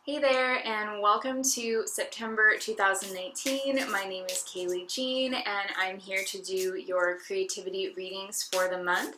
Hey there, and welcome to September 2019. My name is Kayleigh Jean, and I'm here to do your creativity readings for the month.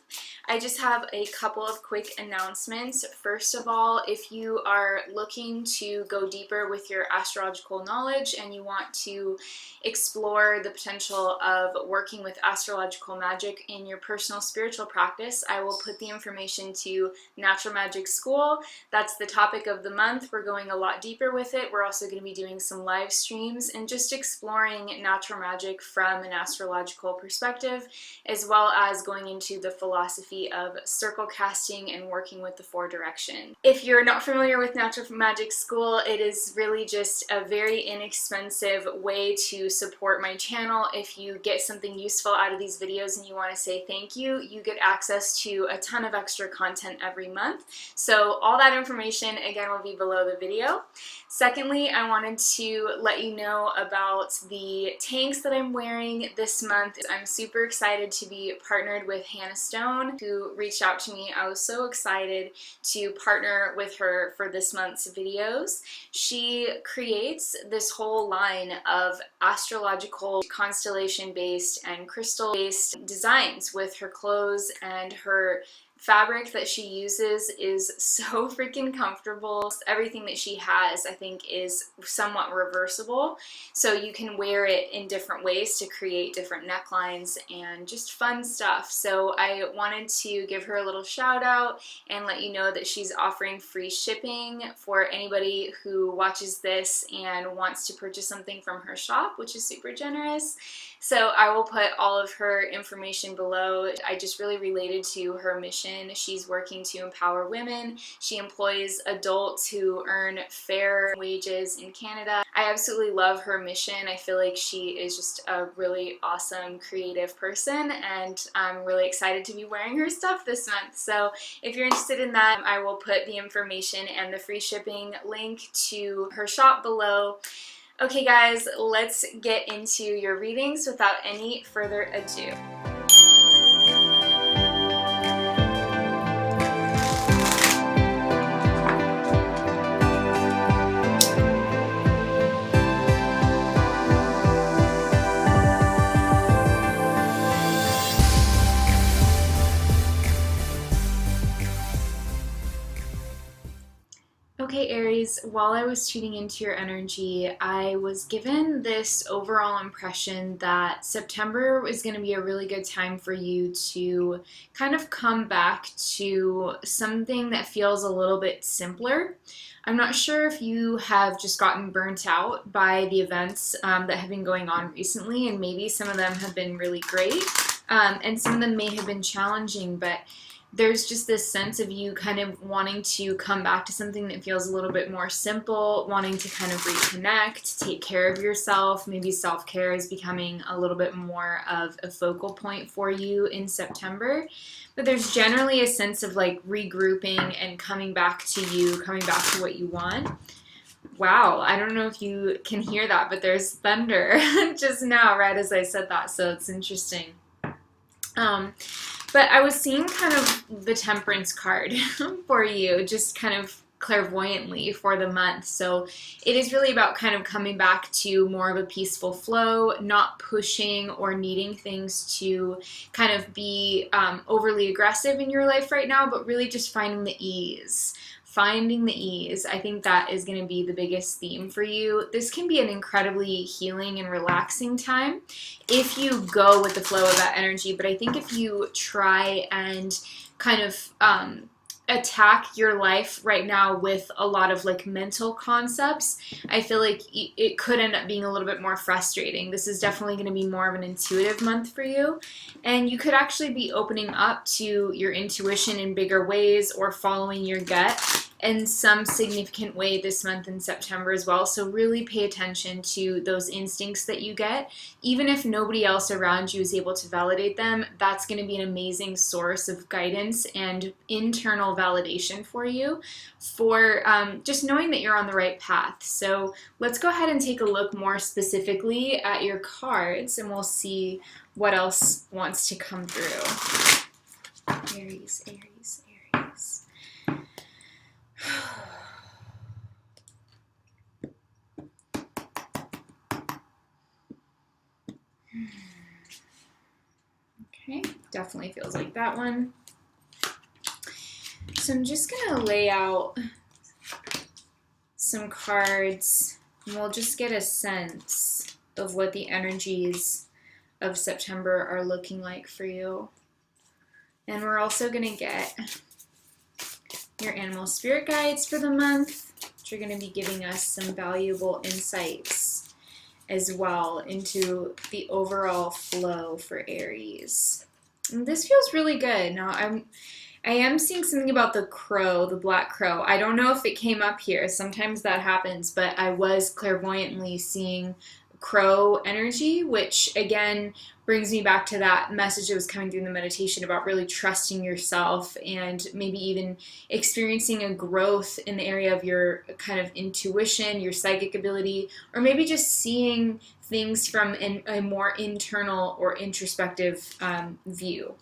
I just have a couple of quick announcements. First of all, if you are looking to go deeper with your astrological knowledge and you want to explore the potential of working with astrological magic in your personal spiritual practice, I will put the information to Natural Magic School. That's the topic of the month. We're going a lot deeper with it. We're also going to be doing some live streams and just exploring natural magic from an astrological perspective, as well as going into the philosophy of circle casting and working with the four direction. If you're not familiar with Natural Magic School, it is really just a very inexpensive way to support my channel. If you get something useful out of these videos and you want to say thank you, you get access to a ton of extra content every month. So all that information, again, will be below the video. Secondly, I wanted to let you know about the tanks that I'm wearing this month. I'm super excited to be partnered with Hannah Stone, who reached out to me. I was so excited to partner with her for this month's videos. She creates this whole line of astrological, constellation-based, and crystal-based designs with her clothes, and her fabric that she uses is so freaking comfortable. Everything that she has, I think, is somewhat reversible, so you can wear it in different ways to create different necklines and just fun stuff. So I wanted to give her a little shout out and let you know that she's offering free shipping for anybody who watches this and wants to purchase something from her shop, which is super generous. So I will put all of her information below. I just really related to her mission. She's working to empower women. She employs adults who earn fair wages in Canada. I absolutely love her mission. I feel like she is just a really awesome creative person, and I'm really excited to be wearing her stuff this month. So if you're interested in that, I will put the information and the free shipping link to her shop below. Okay guys, let's get into your readings without any further ado. Okay, Aries, while I was tuning into your energy, I was given this overall impression that September is going to be a really good time for you to kind of come back to something that feels a little bit simpler. I'm not sure if you have just gotten burnt out by the events that have been going on recently, and maybe some of them have been really great, and some of them may have been challenging, but there's just this sense of you kind of wanting to come back to something that feels a little bit more simple, wanting to kind of reconnect, take care of yourself. Maybe self-care is becoming a little bit more of a focal point for you in September. But there's generally a sense of like regrouping and coming back to you, coming back to what you want. Wow, I don't know if you can hear that, but there's thunder just now, right as I said that, so it's interesting. But I was seeing kind of the Temperance card for you, just kind of clairvoyantly for the month. So it is really about kind of coming back to more of a peaceful flow, not pushing or needing things to kind of be overly aggressive in your life right now, but really just finding the ease. Finding the ease. I think that is going to be the biggest theme for you. This can be an incredibly healing and relaxing time if you go with the flow of that energy, but I think if you try and kind of attack your life right now with a lot of like mental concepts, I feel like it could end up being a little bit more frustrating. This is definitely going to be more of an intuitive month for you, and you could actually be opening up to your intuition in bigger ways or following your gut in some significant way this month in September as well. So really pay attention to those instincts that you get. Even if nobody else around you is able to validate them, that's going to be an amazing source of guidance and internal validation for you, for just knowing that you're on the right path. So let's go ahead and take a look more specifically at your cards, and we'll see what else wants to come through. Aries, Aries, Aries. Okay, definitely feels like that one. So I'm just going to lay out some cards, and we'll just get a sense of what the energies of September are looking like for you. And we're also going to get your animal spirit guides for the month, which are going to be giving us some valuable insights as well into the overall flow for Aries. And this feels really good. Now I am seeing something about the crow, the black crow. I don't know if it came up here. Sometimes that happens, but I was clairvoyantly seeing crow energy, which again brings me back to that message that was coming through in the meditation about really trusting yourself and maybe even experiencing a growth in the area of your kind of intuition, your psychic ability, or maybe just seeing things from a more internal or introspective view.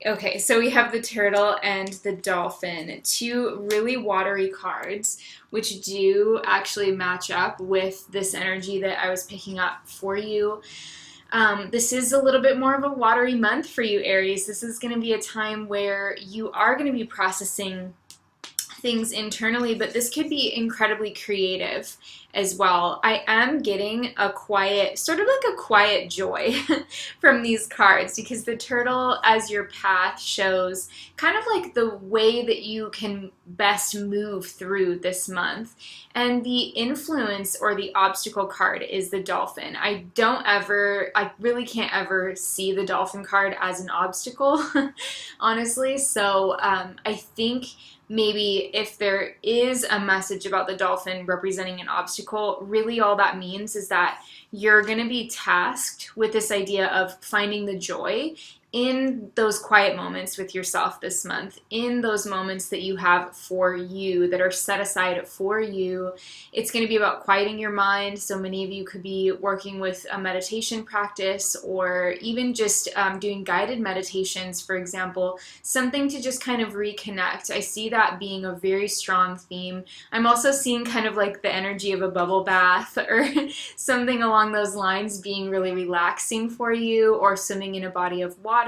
Okay, so we have the turtle and the dolphin, two really watery cards, which do actually match up with this energy that I was picking up for you. This is a little bit more of a watery month for you, Aries. This is going to be a time where you are going to be processing things internally, but this could be incredibly creative as well. I am getting a quiet, sort of like a quiet joy from these cards, because the turtle as your path shows kind of like the way that you can best move through this month. And the influence or the obstacle card is the dolphin. I really can't ever see the dolphin card as an obstacle, honestly. So I think maybe if there is a message about the dolphin representing an obstacle, really all that means is that you're going to be tasked with this idea of finding the joy in those quiet moments with yourself this month, in those moments that you have for you, that are set aside for you. It's going to be about quieting your mind. So many of you could be working with a meditation practice, or even just doing guided meditations, for example, something to just kind of reconnect. I see that being a very strong theme. I'm also seeing kind of like the energy of a bubble bath or something along those lines being really relaxing for you, or swimming in a body of water.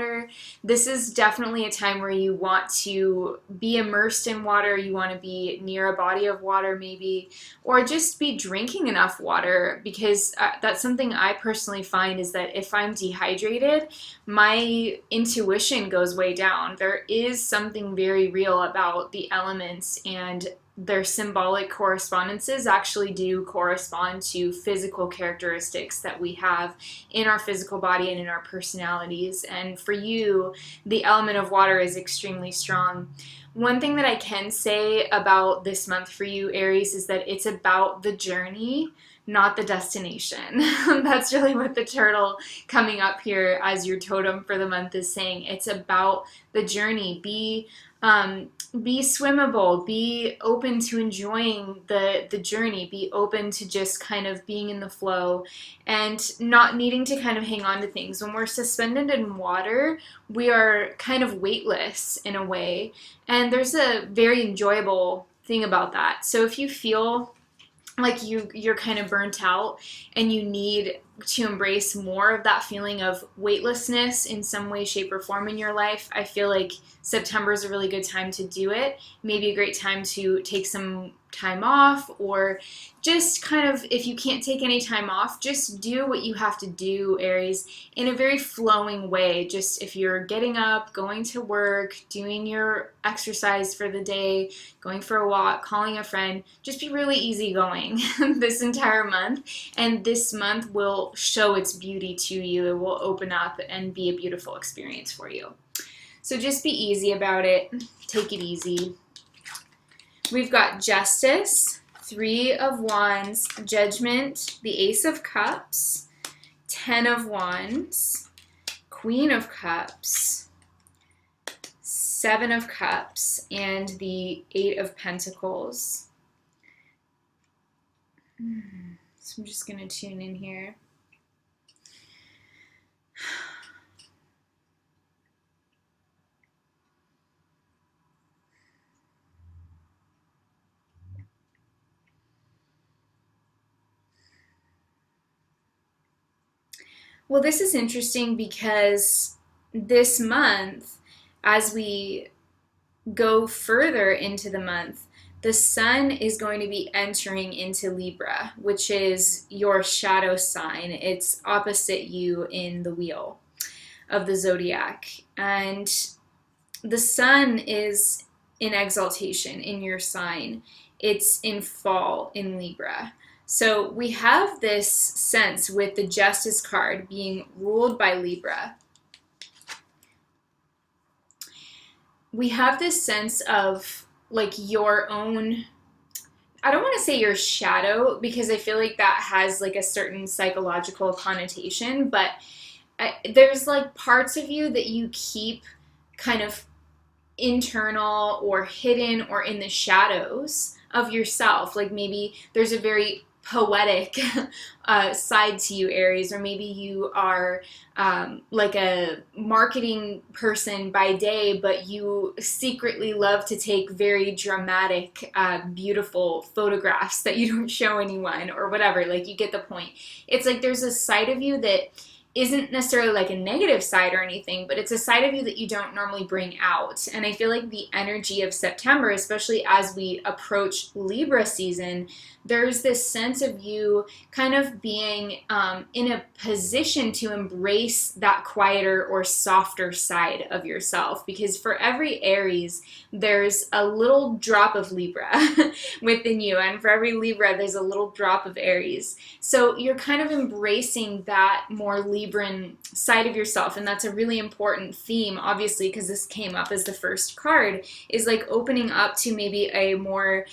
This is definitely a time where you want to be immersed in water. You want to be near a body of water maybe, or just be drinking enough water, because that's something I personally find is that if I'm dehydrated, my intuition goes way down. There is something very real about the elements, and their symbolic correspondences actually do correspond to physical characteristics that we have in our physical body and in our personalities. And for you, the element of water is extremely strong. One thing that I can say about this month for you, Aries, is that it's about the journey, not the destination. That's really what the turtle coming up here as your totem for the month is saying. It's about the journey. Be swimmable, be open to enjoying the journey, be open to just kind of being in the flow and not needing to kind of hang on to things. When we're suspended in water, we are kind of weightless in a way, and there's a very enjoyable thing about that. So if you feel like you're kind of burnt out and you need to embrace more of that feeling of weightlessness in some way, shape, or form in your life, I feel like September is a really good time to do it. Maybe a great time to take some time off, or just kind of, if you can't take any time off, just do what you have to do, Aries, in a very flowing way. Just if you're getting up, going to work, doing your exercise for the day, going for a walk, calling a friend, just be really easygoing this entire month. And this month will show its beauty to you. It will open up and be a beautiful experience for you. So just be easy about it. Take it easy. We've got Justice, Three of Wands, Judgment, the Ace of Cups, Ten of Wands, Queen of Cups, Seven of Cups, and the Eight of Pentacles. So I'm just going to tune in here. Well, this is interesting because this month, as we go further into the month, the sun is going to be entering into Libra, which is your shadow sign. It's opposite you in the wheel of the zodiac. And the sun is in exaltation in your sign. It's in fall in Libra. So we have this sense with the Justice card being ruled by Libra. We have this sense of like your own, I don't want to say your shadow because I feel like that has like a certain psychological connotation, but there's like parts of you that you keep kind of internal or hidden or in the shadows of yourself. Like maybe there's a very poetic side to you, Aries, or maybe you are like a marketing person by day, but you secretly love to take very dramatic, beautiful photographs that you don't show anyone or whatever. Like you get the point. It's like there's a side of you that isn't necessarily like a negative side or anything, but it's a side of you that you don't normally bring out. And I feel like the energy of September, especially as we approach Libra season, there's this sense of you kind of being in a position to embrace that quieter or softer side of yourself. Because for every Aries, there's a little drop of Libra within you. And for every Libra, there's a little drop of Aries. So you're kind of embracing that more Libran side of yourself. And that's a really important theme, obviously, because this came up as the first card, is like opening up to maybe a more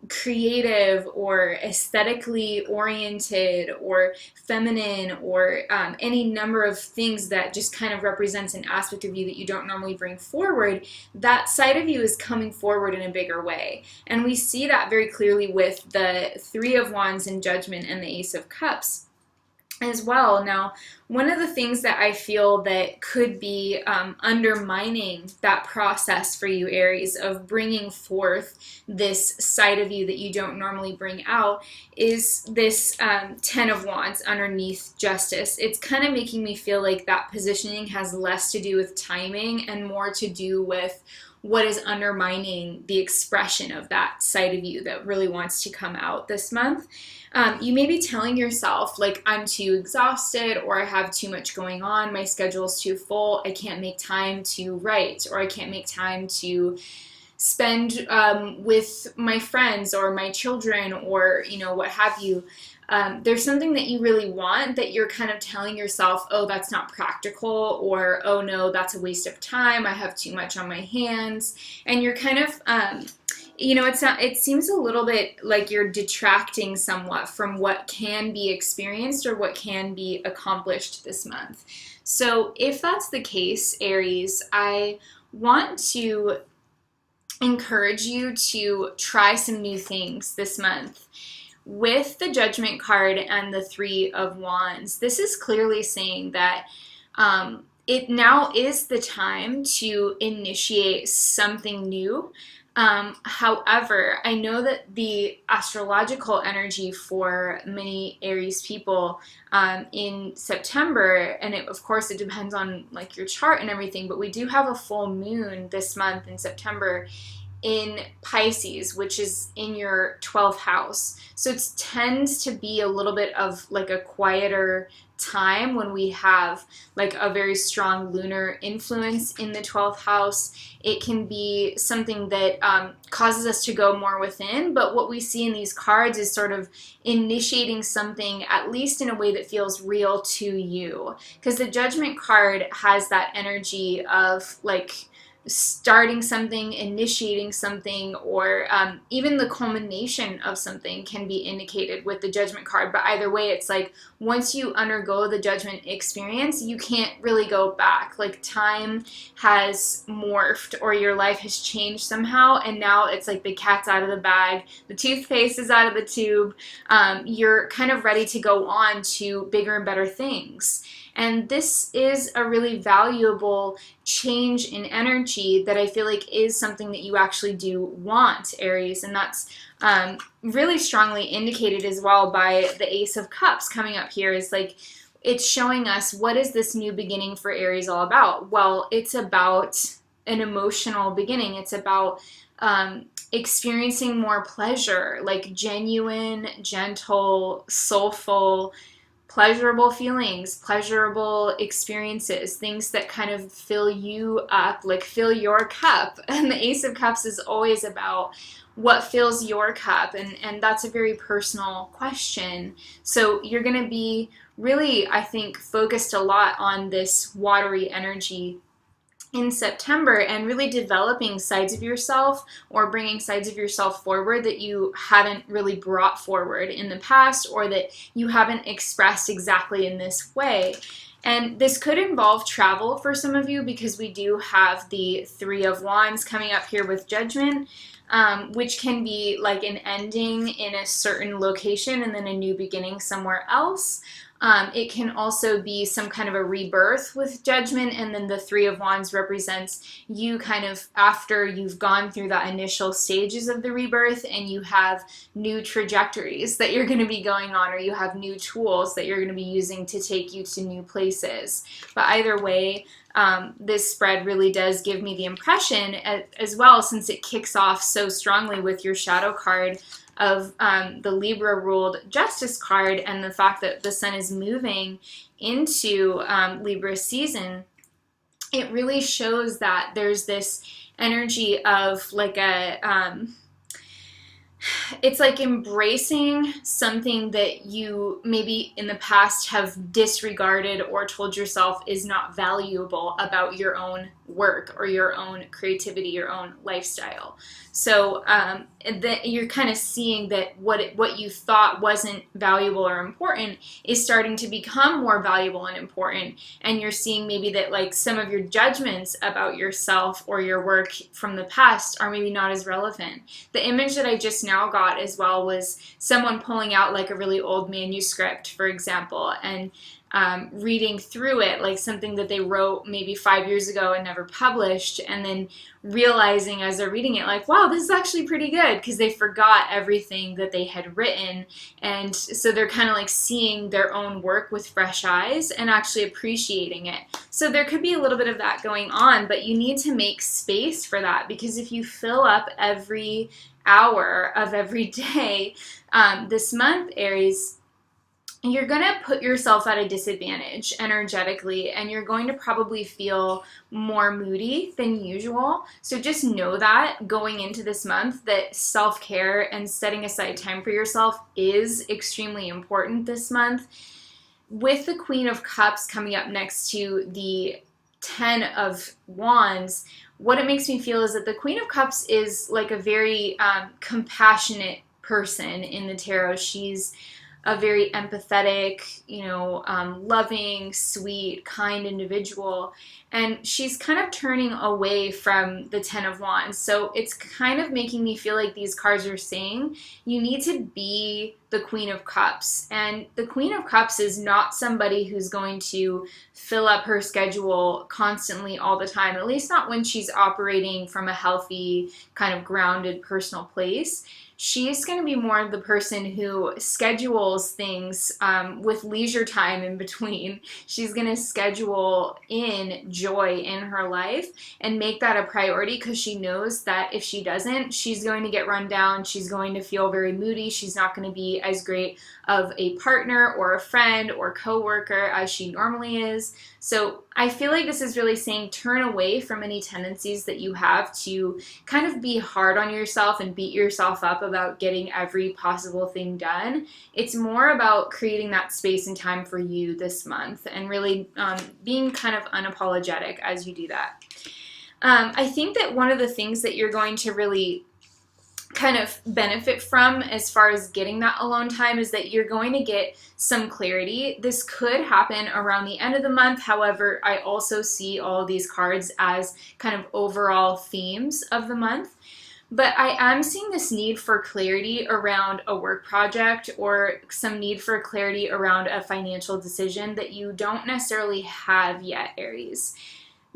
creative or aesthetically oriented or feminine or any number of things that just kind of represents an aspect of you that you don't normally bring forward. That side of you is coming forward in a bigger way. And we see that very clearly with the Three of Wands in Judgment and the Ace of Cups as well. Now, one of the things that I feel that could be undermining that process for you, Aries, of bringing forth this side of you that you don't normally bring out is this Ten of Wands underneath Justice. It's kind of making me feel like that positioning has less to do with timing and more to do with what is undermining the expression of that side of you that really wants to come out this month. You may be telling yourself, like, I'm too exhausted, or I have too much going on, my schedule's too full, I can't make time to write, or I can't make time to spend with my friends or my children, or, you know, what have you. There's something that you really want that you're kind of telling yourself, oh, that's not practical, or, oh no, that's a waste of time, I have too much on my hands. And you're kind of, it seems a little bit like you're detracting somewhat from what can be experienced or what can be accomplished this month. So if that's the case, Aries, I want to encourage you to try some new things this month. With the Judgment card and the Three of Wands, this is clearly saying that it now is the time to initiate something new. However, I know that the astrological energy for many Aries people in September, and of course it depends on like your chart and everything, but we do have a full moon this month in September in Pisces, which is in your 12th house. So it tends to be a little bit of like a quieter time when we have like a very strong lunar influence in the 12th house. It can be something that causes us to go more within, but what we see in these cards is sort of initiating something, at least in a way that feels real to you. Because the Judgment card has that energy of like starting something, initiating something, or even the culmination of something can be indicated with the Judgment card. But either way, it's like once you undergo the Judgment experience, you can't really go back. Like time has morphed or your life has changed somehow, and now it's like the cat's out of the bag, the toothpaste is out of the tube. You're kind of ready to go on to bigger and better things. And this is a really valuable change in energy that I feel like is something that you actually do want, Aries. And that's really strongly indicated as well by the Ace of Cups coming up here. Is like it's showing us, what is this new beginning for Aries all about? Well, it's about an emotional beginning. It's about experiencing more pleasure, like genuine, gentle, soulful, pleasurable feelings, pleasurable experiences, things that kind of fill you up, like fill your cup. And the Ace of Cups is always about what fills your cup, and that's a very personal question. So you're going to be really, I think, focused a lot on this watery energy in September, and really developing sides of yourself, or bringing sides of yourself forward that you haven't really brought forward in the past, or that you haven't expressed exactly in this way. And this could involve travel for some of you, because we do have the Three of Wands coming up here with Judgment, which can be like an ending in a certain location and then a new beginning somewhere else. It can also be some kind of a rebirth with Judgment, and then the Three of Wands represents you kind of after you've gone through that initial stages of the rebirth, and you have new trajectories that you're going to be going on, or you have new tools that you're going to be using to take you to new places. But either way, this spread really does give me the impression, as well, since it kicks off so strongly with your shadow card of the Libra ruled Justice card, and the fact that the sun is moving into Libra season, it really shows that there's this energy of like it's like embracing something that you maybe in the past have disregarded or told yourself is not valuable about your own work or your own creativity, your own lifestyle. So that you're kind of seeing that what you thought wasn't valuable or important is starting to become more valuable and important. And you're seeing maybe that like some of your judgments about yourself or your work from the past are maybe not as relevant. The image that I just now got as well was someone pulling out like a really old manuscript, for example, and reading through it, like something that they wrote maybe 5 years ago and never published, and then realizing as they're reading it, like, wow, this is actually pretty good, because they forgot everything that they had written. And so they're kind of like seeing their own work with fresh eyes and actually appreciating it. So there could be a little bit of that going on, but you need to make space for that, because if you fill up every hour of every day this month, Aries, you're going to put yourself at a disadvantage energetically, and you're going to probably feel more moody than usual. So just know that going into this month, that self-care and setting aside time for yourself is extremely important this month. With the Queen of Cups coming up next to the Ten of Wands, what it makes me feel is that the Queen of Cups is like a very compassionate person in the tarot. She's a very empathetic, loving, sweet, kind individual. And she's kind of turning away from the Ten of Wands. So it's kind of making me feel like these cards are saying you need to be the Queen of Cups. And the Queen of Cups is not somebody who's going to fill up her schedule constantly all the time, at least not when she's operating from a healthy, kind of grounded personal place. She's going to be more the person who schedules things with leisure time in between. She's going to schedule in joy in her life and make that a priority, because she knows that if she doesn't, she's going to get run down. She's going to feel very moody. She's not going to be as great of a partner or a friend or coworker as she normally is. So I feel like this is really saying turn away from any tendencies that you have to kind of be hard on yourself and beat yourself up about getting every possible thing done. It's more about creating that space and time for you this month, and really being kind of unapologetic as you do that. I think that one of the things that you're going to really kind of benefit from as far as getting that alone time is that you're going to get some clarity. This could happen around the end of the month. However, I also see all of these cards as kind of overall themes of the month. But I am seeing this need for clarity around a work project, or some need for clarity around a financial decision that you don't necessarily have yet, Aries.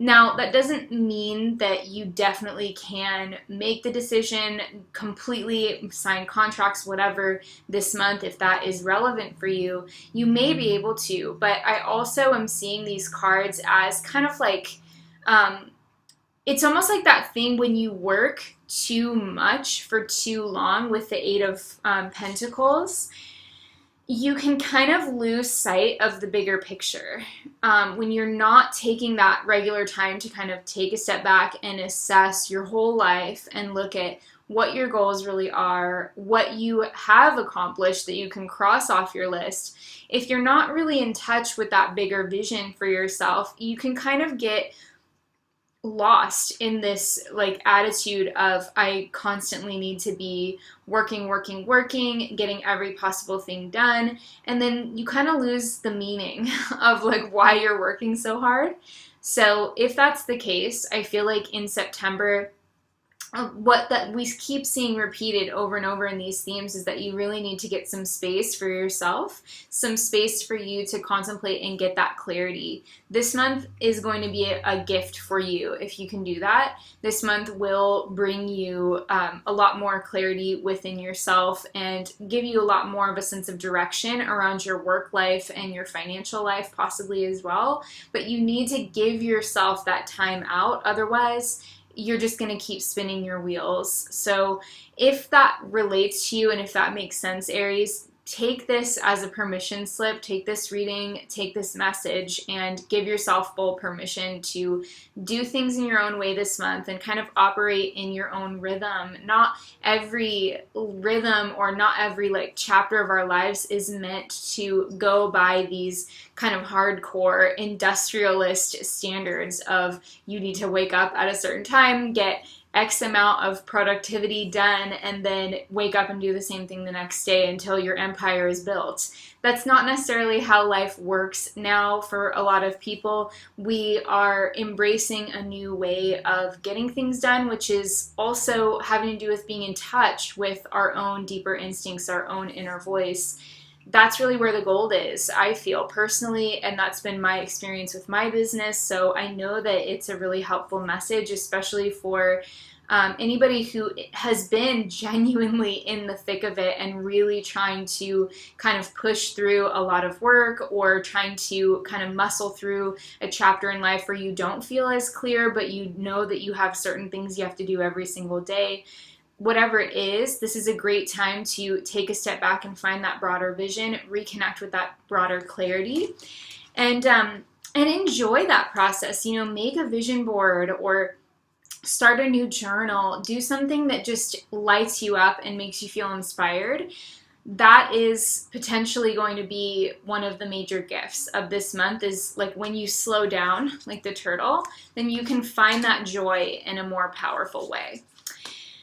Now, that doesn't mean that you definitely can make the decision, completely sign contracts, whatever, this month if that is relevant for you. You may be able to, but I also am seeing these cards as kind of like, it's almost like that thing when you work too much for too long with the Eight of Pentacles. You can kind of lose sight of the bigger picture when you're not taking that regular time to kind of take a step back and assess your whole life and look at what your goals really are, what you have accomplished that you can cross off your list. If you're not really in touch with that bigger vision for yourself, you can kind of get lost in this like attitude of I constantly need to be working, getting every possible thing done, and then you kind of lose the meaning of like why you're working so hard. So if that's the case, I feel like in September, what that we keep seeing repeated over and over in these themes is that you really need to get some space for yourself, some space for you to contemplate and get that clarity. This month is going to be a gift for you if you can do that. This month will bring you a lot more clarity within yourself and give you a lot more of a sense of direction around your work life and your financial life possibly as well. But you need to give yourself that time out. Otherwise, you're just going to keep spinning your wheels. So if that relates to you and if that makes sense, Aries, take this as a permission slip, take this reading, take this message, and give yourself full permission to do things in your own way this month and kind of operate in your own rhythm. Not every rhythm or not every like chapter of our lives is meant to go by these kind of hardcore industrialist standards of you need to wake up at a certain time, get X amount of productivity done, and then wake up and do the same thing the next day until your empire is built. That's not necessarily how life works now for a lot of people. We are embracing a new way of getting things done, which is also having to do with being in touch with our own deeper instincts, our own inner voice. That's really where the gold is, I feel personally, and that's been my experience with my business. So I know that it's a really helpful message, especially for anybody who has been genuinely in the thick of it and really trying to kind of push through a lot of work or trying to kind of muscle through a chapter in life where you don't feel as clear, but you know that you have certain things you have to do every single day. Whatever it is, this is a great time to take a step back and find that broader vision, reconnect with that broader clarity, and enjoy that process. You know, make a vision board or start a new journal. Do something that just lights you up and makes you feel inspired. That is potentially going to be one of the major gifts of this month, is like when you slow down like the turtle, then you can find that joy in a more powerful way.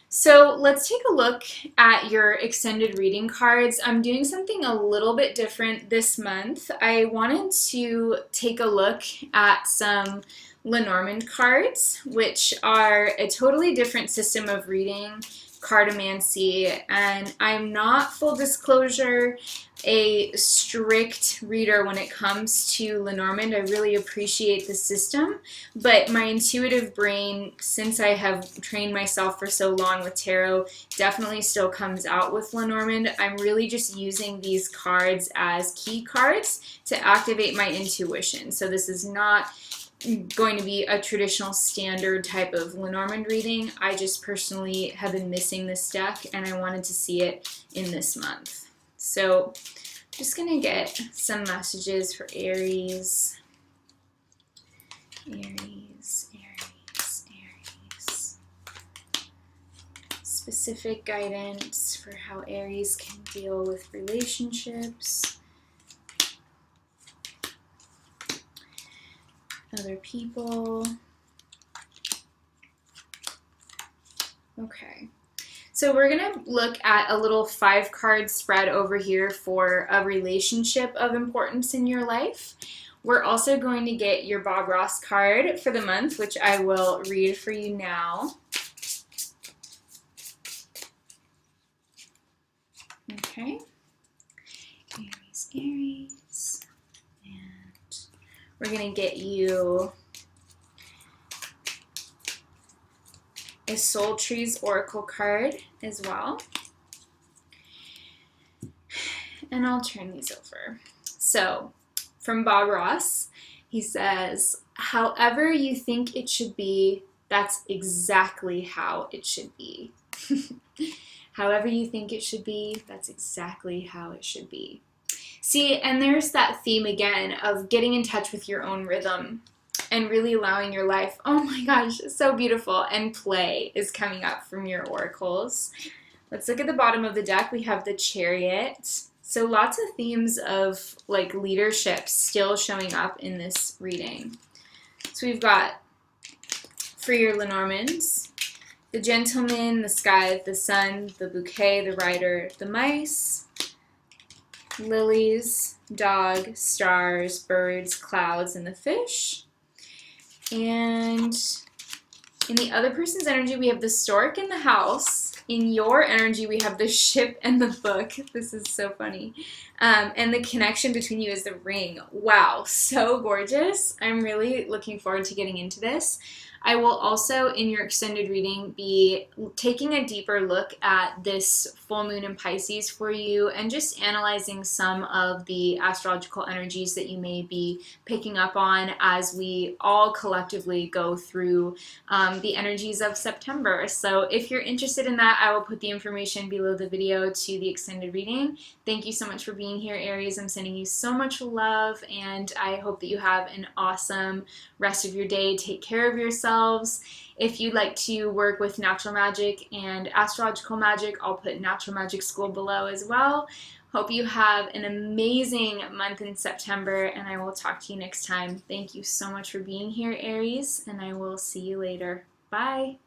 So let's take a look at your extended reading cards. I'm doing something a little bit different this month. I wanted to take a look at some Lenormand cards, which are a totally different system of reading cartomancy, and I'm not, full disclosure, a strict reader when it comes to Lenormand. I really appreciate the system, but my intuitive brain, since I have trained myself for so long with tarot, definitely still comes out with Lenormand. I'm really just using these cards as key cards to activate my intuition. So this is not going to be a traditional standard type of Lenormand reading. I just personally have been missing this deck and I wanted to see it in this month. So just going to get some messages for Aries. Aries. Specific guidance for how Aries can deal with relationships, other people. Okay, so we're gonna look at a little 5-card spread over here for a relationship of importance in your life. We're also going to get your Bob Ross card for the month, which I will read for you now. Okay, Aries, and we're gonna get you a Soul Trees Oracle card as well. And I'll turn these over. So, from Bob Ross, he says, however you think it should be, that's exactly how it should be. However you think it should be, that's exactly how it should be. See, and there's that theme again of getting in touch with your own rhythm and really allowing your life, oh my gosh, so beautiful, and play is coming up from your oracles. Let's look at the bottom of the deck. We have the Chariot. So lots of themes of like leadership still showing up in this reading. So we've got for your Lenormands, the Gentleman, the Sky, the Sun, the Bouquet, the Rider, the Mice, Lilies, Dog, Stars, Birds, Clouds, and the Fish. And in the other person's energy, we have the Stork in the House. In your energy, we have the Ship and the Book. This is so funny. And the connection between you is the Ring. Wow, so gorgeous. I'm really looking forward to getting into this. I will also, in your extended reading, be taking a deeper look at this full moon in Pisces for you and just analyzing some of the astrological energies that you may be picking up on as we all collectively go through the energies of September. So if you're interested in that, I will put the information below the video to the extended reading. Thank you so much for being here, Aries. I'm sending you so much love, and I hope that you have an awesome rest of your day. Take care of yourselves. If you'd like to work with natural magic and astrological magic, I'll put Natural Magic School below as well. Hope you have an amazing month in September, and I will talk to you next time. Thank you so much for being here, Aries, and I will see you later. Bye.